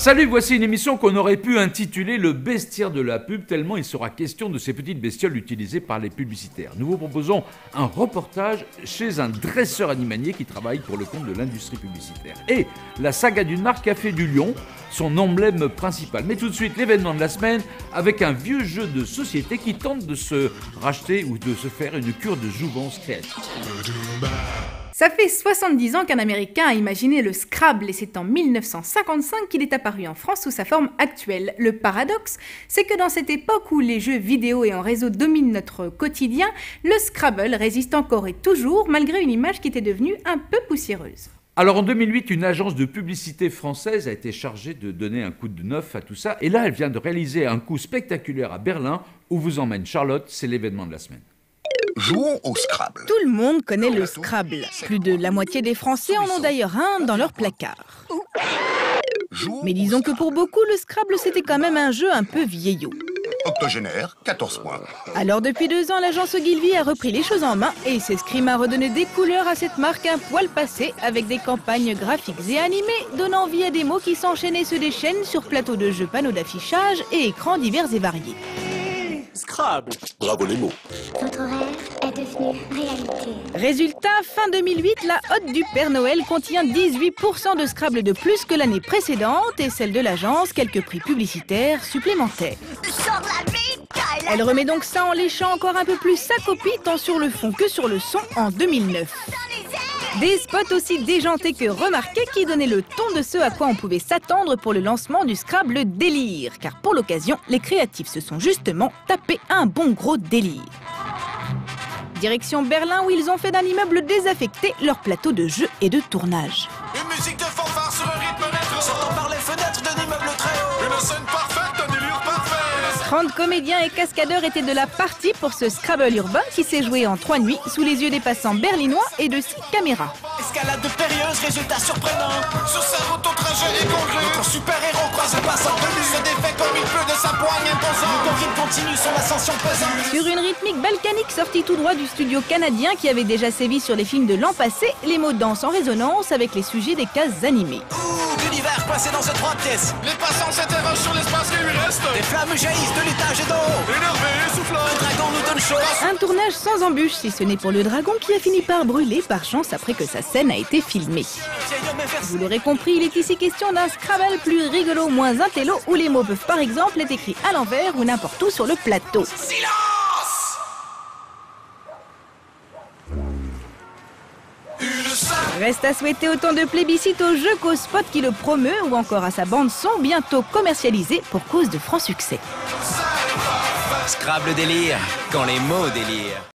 Salut, voici une émission qu'on aurait pu intituler Le bestiaire de la pub, tellement il sera question de ces petites bestioles utilisées par les publicitaires. Nous vous proposons un reportage chez un dresseur animalier qui travaille pour le compte de l'industrie publicitaire. Et la saga d'une marque a fait du lion son emblème principal. Mais tout de suite, l'événement de la semaine avec un vieux jeu de société qui tente de se racheter ou de se faire une cure de jouvence créative. Ça fait 70 ans qu'un Américain a imaginé le Scrabble et c'est en 1955 qu'il est apparu en France sous sa forme actuelle. Le paradoxe, c'est que dans cette époque où les jeux vidéo et en réseau dominent notre quotidien, le Scrabble résiste encore et toujours malgré une image qui était devenue un peu poussiéreuse. Alors en 2008, une agence de publicité française a été chargée de donner un coup de neuf à tout ça. Et là, elle vient de réaliser un coup spectaculaire à Berlin où vous emmène Charlotte, c'est l'événement de la semaine. Jouons au Scrabble. Tout le monde connaît le Scrabble. Plus de la moitié des Français en ont d'ailleurs un dans leur placard. Mais disons que pour beaucoup, le Scrabble, c'était quand même un jeu un peu vieillot. Octogénaire, 14 points. Alors depuis 2 ans, l'agence Ogilvy a repris les choses en main et s'escrime à redonner des couleurs à cette marque un poil passée avec des campagnes graphiques et animées donnant vie à des mots qui s'enchaînent et se déchaînent sur plateaux de jeux, panneaux d'affichage et écrans divers et variés. Scrabble. Bravo les mots. Notre rêve est devenu réalité. Résultat, fin 2008, la hotte du Père Noël contient 18% de Scrabble de plus que l'année précédente et celle de l'agence, quelques prix publicitaires supplémentaires. Elle remet donc ça en léchant encore un peu plus sa copie, tant sur le fond que sur le son en 2009. Des spots aussi déjantés que remarqués qui donnaient le ton de ce à quoi on pouvait s'attendre pour le lancement du Scrabble Délire. Car pour l'occasion, les créatifs se sont justement tapés un bon gros délire. Direction Berlin où ils ont fait d'un immeuble désaffecté leur plateau de jeu et de tournage. Une musique de fanfare sur un rythme rétro. Sortant par les fenêtres d'un immeuble très haut. Une scène parfaite, un délire parfait. 30 comédiens et cascadeurs étaient de la partie pour ce Scrabble urbain qui s'est joué en 3 nuits sous les yeux des passants berlinois et de 6 caméras. Escalade de périlleuse, résultat surprenant. Sur sa route, ton trajet est conclu. Notre super-héros croise un passant de lui. Se défait comme il peut de sa poigne imposante. Le convive continue son ascension pesante. Sur une rythmique balkanique sortie tout droit du studio canadien qui avait déjà sévi sur les films de l'an passé, les mots dansent en résonance avec les sujets des cases animées. L'univers coincé dans ces 3 pièces. Les passants s'interrogent sur l'espace qui lui reste. Des flammes jaillissent de l'étage et d'en haut. Énervé, soufflant. Le dragon nous donne chaud. Un tournage sans embûche, si ce n'est pour le dragon qui a fini par brûler par chance après que sa scène a été filmée. Vous l'aurez compris, il est ici question d'un Scrabble plus rigolo, moins intello, où les mots peuvent par exemple être écrits à l'envers ou n'importe où sur le plateau. Silence! Reste à souhaiter autant de plébiscite au jeu qu'au spot qui le promeut ou encore à sa bande son bientôt commercialisée pour cause de francs succès. Scrabble délire, quand les mots délirent.